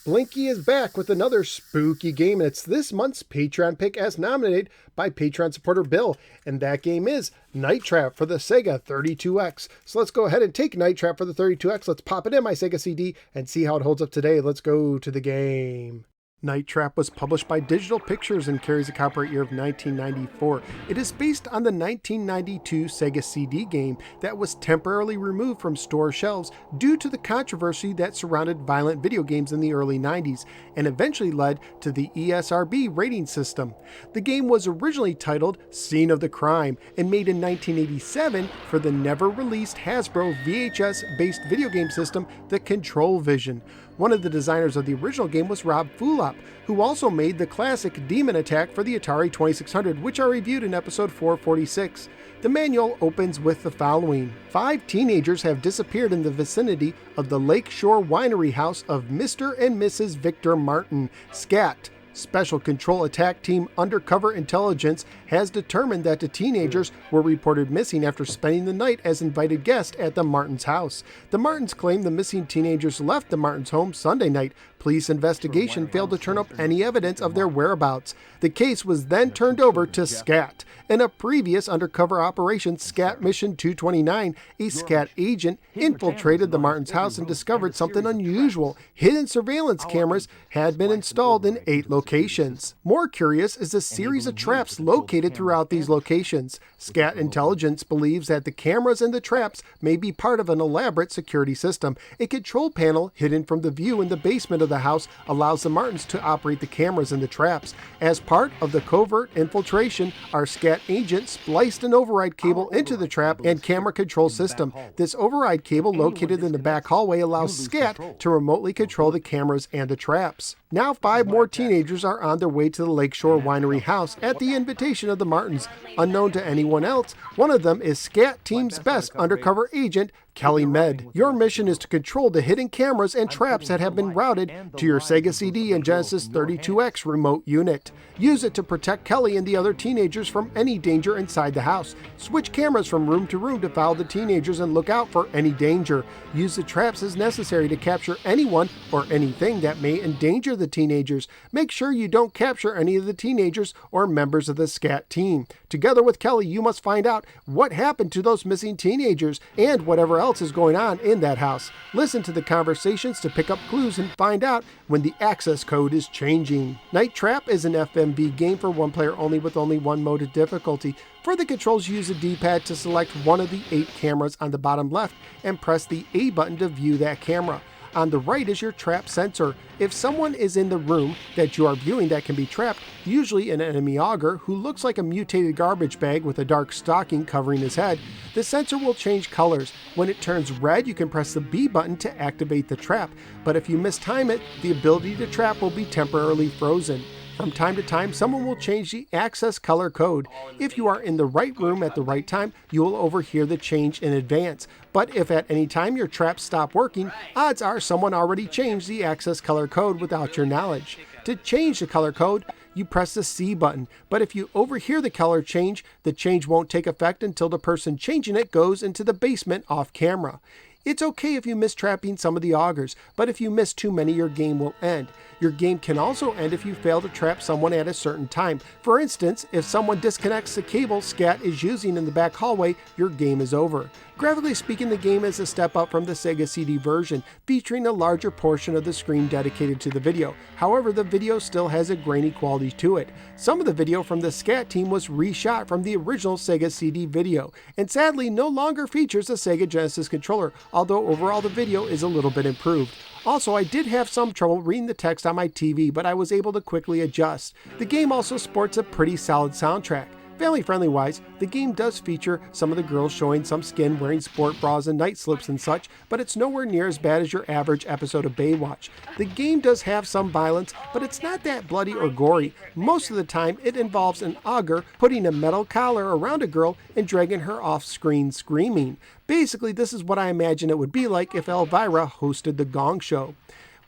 Blinky is back with another spooky game, and it's this month's Patreon pick as nominated by Patreon supporter Bill, and that game is Night Trap for the Sega 32X. So let's go ahead and take Night Trap for the 32X. Let's pop it in my Sega CD and see how it holds up today. Let's go to the game. Night Trap was published by Digital Pictures and carries a copyright year of 1994. It is based on the 1992 Sega CD game that was temporarily removed from store shelves due to the controversy that surrounded violent video games in the early 90s and eventually led to the ESRB rating system. The game was originally titled Scene of the Crime and made in 1987 for the never-released Hasbro VHS-based video game system, the Control Vision. One of the designers of the original game was Rob Fulop, who also made the classic Demon Attack for the Atari 2600, which I reviewed in episode 446. The manual opens with the following. 5 teenagers have disappeared in the vicinity of the Lakeshore Winery house of Mr. and Mrs. Victor Martin, SCAT. Special Control Attack Team Undercover Intelligence has determined that the teenagers were reported missing after spending the night as invited guests at the Martins' house. The Martins claim the missing teenagers left the Martins' home Sunday night. Police investigation failed to turn up any evidence of their whereabouts. The case was then turned over to SCAT. In a previous undercover operation, SCAT Mission 229, a SCAT agent infiltrated the Martins' house and discovered something unusual. Hidden surveillance cameras had been installed in 8 locations. More curious is a series of traps located throughout these locations. SCAT Intelligence believes that the cameras and the traps may be part of an elaborate security system. A control panel hidden from the view in the basement of the house allows the Martins to operate the cameras and the traps. As part of the covert infiltration, our SCAT agent spliced an override cable into the trap and camera control system. This override cable located in the back hallway allows SCAT to remotely control the cameras and the traps. Now 5 more teenagers are on their way to the Lakeshore Winery house at the invitation of the Martins. Unknown to anyone else, one of them is SCAT Team's best undercover agent, Kelly Med. Your mission is to control the hidden cameras and traps that have been routed to your Sega CD and Genesis 32X remote unit. Use it to protect Kelly and the other teenagers from any danger inside the house. Switch cameras from room to room to follow the teenagers and look out for any danger. Use the traps as necessary to capture anyone or anything that may endanger the teenagers. Make sure you don't capture any of the teenagers or members of the SCAT team. Together with Kelly, you must find out what happened to those missing teenagers and whatever else is going on in that house. Listen to the conversations to pick up clues and find out when the access code is changing. Night Trap is an FMV game for 1 player only with only 1 mode of difficulty. For the controls, use a D-pad to select one of the 8 cameras on the bottom left and press the A button to view that camera. On the right is your trap sensor. If someone is in the room that you are viewing that can be trapped, usually an enemy augur who looks like a mutated garbage bag with a dark stocking covering his head, the sensor will change colors. When it turns red, you can press the B button to activate the trap, but if you mistime it, the ability to trap will be temporarily frozen. From time to time, someone will change the access color code. If you are in the right room at the right time, you will overhear the change in advance. But if at any time your traps stop working, odds are someone already changed the access color code without your knowledge. To change the color code, you press the C button. But if you overhear the color change, the change won't take effect until the person changing it goes into the basement off camera. It's okay if you miss trapping some of the augurs, but if you miss too many, your game will end. Your game can also end if you fail to trap someone at a certain time. For instance, if someone disconnects the cable SCAT is using in the back hallway, your game is over. Graphically speaking, the game is a step up from the Sega CD version, featuring a larger portion of the screen dedicated to the video. However, the video still has a grainy quality to it. Some of the video from the SCAT team was reshot from the original Sega CD video, and sadly no longer features a Sega Genesis controller, although overall the video is a little bit improved. Also, I did have some trouble reading the text on my TV, but I was able to quickly adjust. The game also sports a pretty solid soundtrack. Family-friendly wise, the game does feature some of the girls showing some skin wearing sport bras and night slips and such, but it's nowhere near as bad as your average episode of Baywatch. The game does have some violence, but it's not that bloody or gory. Most of the time, it involves an augur putting a metal collar around a girl and dragging her off screen screaming. Basically, this is what I imagine it would be like if Elvira hosted the Gong Show.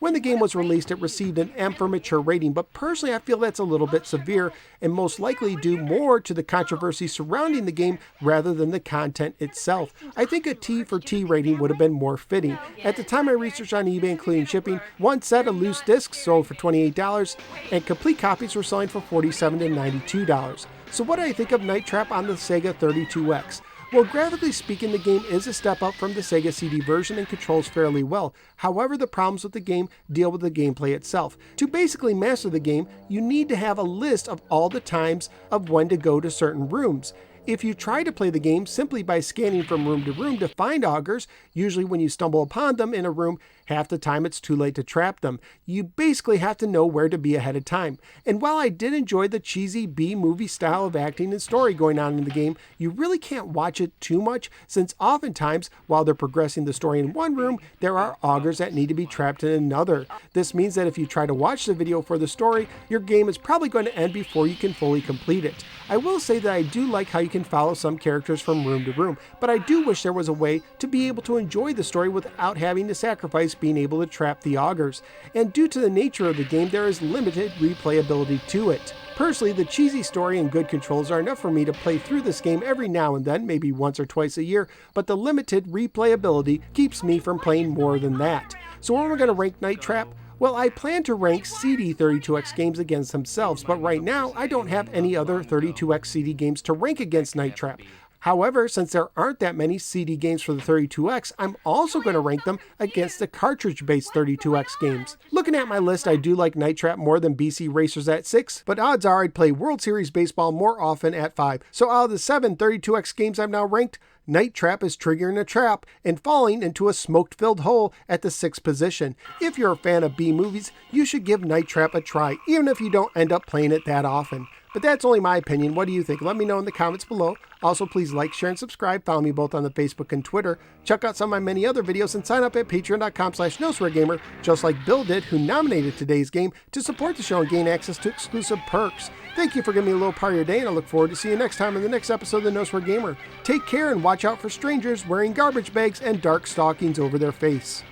When the game was released, it received an M for mature rating, but personally I feel that's a little bit severe and most likely due more to the controversy surrounding the game rather than the content itself. I think a T for T rating would have been more fitting. At the time I researched on eBay including shipping, one set of loose discs sold for $28 and complete copies were selling for $47 to $92. So what do I think of Night Trap on the Sega 32X? Well, graphically speaking, the game is a step up from the Sega CD version and controls fairly well. However, the problems with the game deal with the gameplay itself. To basically master the game, you need to have a list of all the times of when to go to certain rooms. If you try to play the game simply by scanning from room to find augers, usually when you stumble upon them in a room, half the time it's too late to trap them. You basically have to know where to be ahead of time. And while I did enjoy the cheesy B-movie style of acting and story going on in the game, you really can't watch it too much since oftentimes while they're progressing the story in one room, there are augers that need to be trapped in another. This means that if you try to watch the video for the story, your game is probably going to end before you can fully complete it. I will say that I do like how you can follow some characters from room to room, but I do wish there was a way to be able to enjoy the story without having to sacrifice being able to trap the augers. And due to the nature of the game, there is limited replayability to it. Personally, the cheesy story and good controls are enough for me to play through this game every now and then, maybe once or twice a year, but the limited replayability keeps me from playing more than that. So when we're going to rank Night Trap? Well, I plan to rank CD 32X games against themselves, but right now I don't have any other 32X CD games to rank against Night Trap. However, since there aren't that many CD games for the 32X, I'm also going to rank them against the cartridge-based 32X games. Looking at my list, I do like Night Trap more than BC Racers at 6, but odds are I'd play World Series Baseball more often at 5. So out of the 7 32X games I've now ranked, Night Trap is triggering a trap and falling into a smoke-filled hole at the 6th position. If you're a fan of B-movies, you should give Night Trap a try, even if you don't end up playing it that often. But that's only my opinion. What do you think? Let me know in the comments below. Also, please like, share, and subscribe. Follow me both on the Facebook and Twitter. Check out some of my many other videos and sign up at patreon.com/NoSwearGamer, just like Bill did, who nominated today's game, to support the show and gain access to exclusive perks. Thank you for giving me a little part of your day, and I look forward to seeing you next time in the next episode of the No Swear Gamer. Take care and watch out for strangers wearing garbage bags and dark stockings over their face.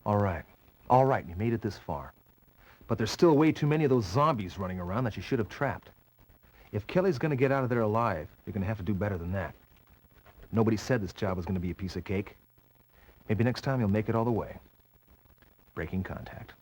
All right, you made it this far. But there's still way too many of those zombies running around that you should have trapped. If Kelly's gonna get out of there alive, you're gonna have to do better than that. Nobody said this job was gonna be a piece of cake. Maybe next time you'll make it all the way. Breaking contact.